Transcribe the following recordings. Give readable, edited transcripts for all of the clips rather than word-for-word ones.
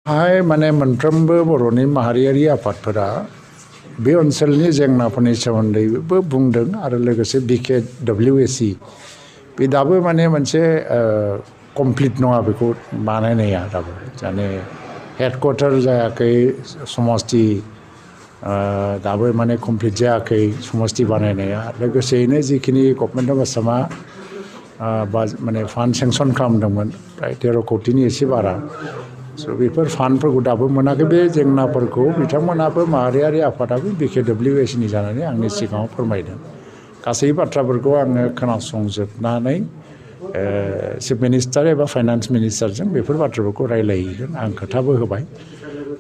हाय माने मोनफ्रोमबो बर'नि माहारियारि आफादफोरा बे ओनसोलनि जेंनाफोरनि सोमोन्दैबो बुंदों आरो लोगोसे BKWSC बे दाबो माने मोनसे कमप्लिट नङा बेखौ बानायनाया दाबो माने हेडक्वार्टार जायाखै समष्टि दाबो माने कमप्लिट जायाखै समष्टि बानायनाया लोगोसेयैनो जिखिनि गभर्नमेन्ट अफ आसामा माने फान्ड सेंसन खालामदोंमोन प्राय 13 कोटिनि एसे बारा स' बेफोर फान्डफोरखौ दाबो मोनाखै बे जेंनाफोरखौ बिथांमोनाबो माहारियारि आफादाबो BKWSCनि जानानै आंनि सिगाङाव फोरमायदों गासै बाथ्राफोरखौ आङो खोनासंजोबनानै चिफ मिनिस्टार एबा फाइनान्स मिनिस्टारजों बेफोर बाथ्राफोरखौ रायलायहैगोन आं खोथाबो होबाय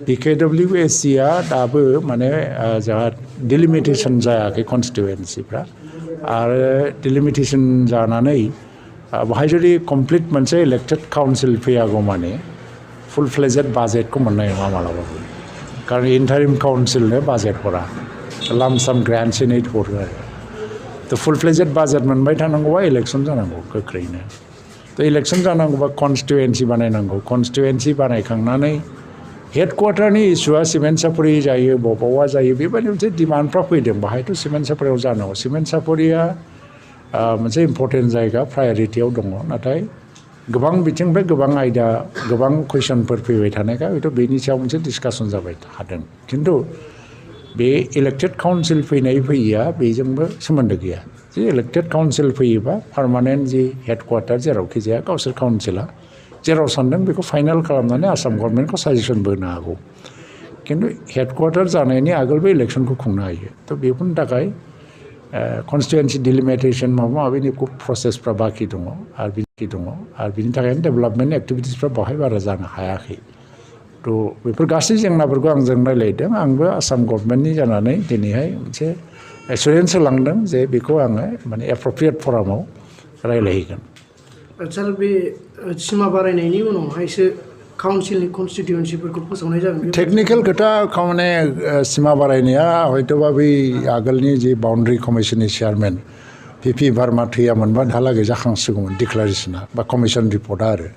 BKWSCआ दाबो माने जोंहा डिलिमिटेसन जायाखै कनस्टिटुवेन्सिफ्रा आरो डिलिमिटेसन जानानै बाहाय जुदि कमप्लिट मोनसे इलेक्टेड काउन्सिल फैयागौ माने फुल फ्लेजेड बाजेटखौ मोननाय नङा मालाबाबो कारण इन्टारिम काउन्सिलनो बाजेट हरा लामसाम ग्रान्ट सिनेट हरो आरो थ' फुल फ्लेजेड बाजेट मोनबाय थानांगौबा इलेक्सन जानांगौ गोख्रैनो थ' इलेक्सन जानांगौबा कनस्टिटुवेन्सि बानायनांगौ कनस्टिटुवेन्सि बानायखांनानै हेडक्वार्टारनि इस्युआ सिमेन्ट सापरि जायो बबावबा जायो बेबायदि मोनसे डिमान्डफ्रा फैदों बाहायथ' सिमेन्ट सापरियाव जानांगौ सिमेन्ट सापरिया मोनसे इम्परटेन्ट जायगा प्रायरिटियाव दङ नाथाय गोबां बिथिंनिफ्राय गोबां आयदा गोबां कुइसनफोर फैबाय थानायखाय हयथ' बेनि सायाव मोनसे डिसकासन जाबाय थादों खिन्थु बे इलेक्टेड काउन्सिल फैयैया बेजोंबो सोमोन्दो गैया जे इलेक्टेड काउन्सिल फैयोबा पार्मानेन्ट जि हेडक्वार्टार जेरावखि जाया गावसोर काउन्सिला जेराव सानदों बेखौ फाइनाल खालामनानै आसाम गभर्नमेन्टखौ साजेसनबो होनो हागौ खिन्थु हेडक्वार्टार जानायनि आगोलबो इलेक्सनखौ खुंनो हायो थ' बेफोरनि थाखाय कनस्टिटुवेन्सि डिलिमिटेसन माबा माबिनि प्रसेसफ्रा बाखि दङ आरो बिनि थाखायनो डेभेलपमेन्ट एक्टिभिटिसफ्रा बाहाय बारा जानो हायाखै थ' बेफोर गासै जेंनाफोरखौ आंजों रायलायदों आंबो आसाम गभर्नमेन्टनि जानानै दिनैहाय मोनसे एसुरेन्स होलांदों जे बेखौ आङो माने एप्रप्रियेट फरामाव रायलायहैगोन सार बे सिमा बारायनायनि उनावहायसो काउन्सिलनि कनस्टिटुवेन्सिफोरखौ फोसावनाय जागोन टेक्निकेल खोथा माने सिमा बारायनाया हयथ'बा बै आगोलनि जे बाउन्डारि कमिसननि चेयारमेन PP भार्मा थैयामोनबा दाहालागै जाखांसिगौमोन डिक्लारेसना बा कमिसन रिपर्टआ आरो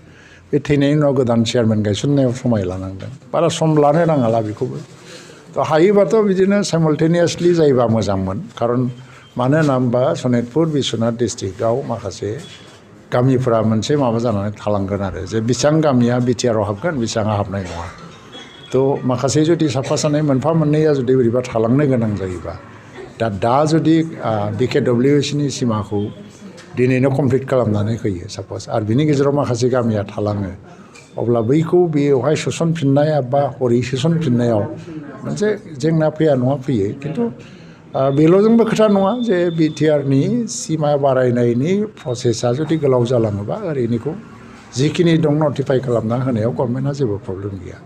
बे थैनायनि उनाव गोदान चेयारमेन गायसननायाव समाय लानांदों बारा सम लानो नाङाला बेखौबो थ' हायोबाथ' बिदिनो साइमल्टेनियासलि जायोबा मोजांमोन खारन मानो होनना होनबा सनितपुर बिश्वनाथ डिस्ट्रिक्टआव माखासे गामिफोरा मोनसे माबा जानानै थालांगोन आरो जे बेसेबां गामिया बिटिआरआव हाबगोन बेसेबां हाबनाय नङा थ' माखासे जुदि साफा सानै मोनफा मोननैया जुदि बोरैबा थालांनो गोनां जायोबा दा जुदि BKWSCनि सिमाखौ दिनैनो कमप्लिट खालामनानै होयो साप'ज आरो बिनि गेजेराव माखासे गामिया थालाङो अब्ला बैखौ बेवहाय सोसनफिननाय बा हरै सोसनफिननायाव मोनसे जेंना फैया नङा फैयो खिन्थु बेल'जोंबो खोथा नङा जे बिटिआरनि सिमा बारायनायनि प्रसेसा जुदि गोलाव जालाङोबा ओरैनिखौ जिखिनि दं नटिफाइ खालामना होनायाव गभर्नमेन्टआ जेबो प्रब्लेम गैया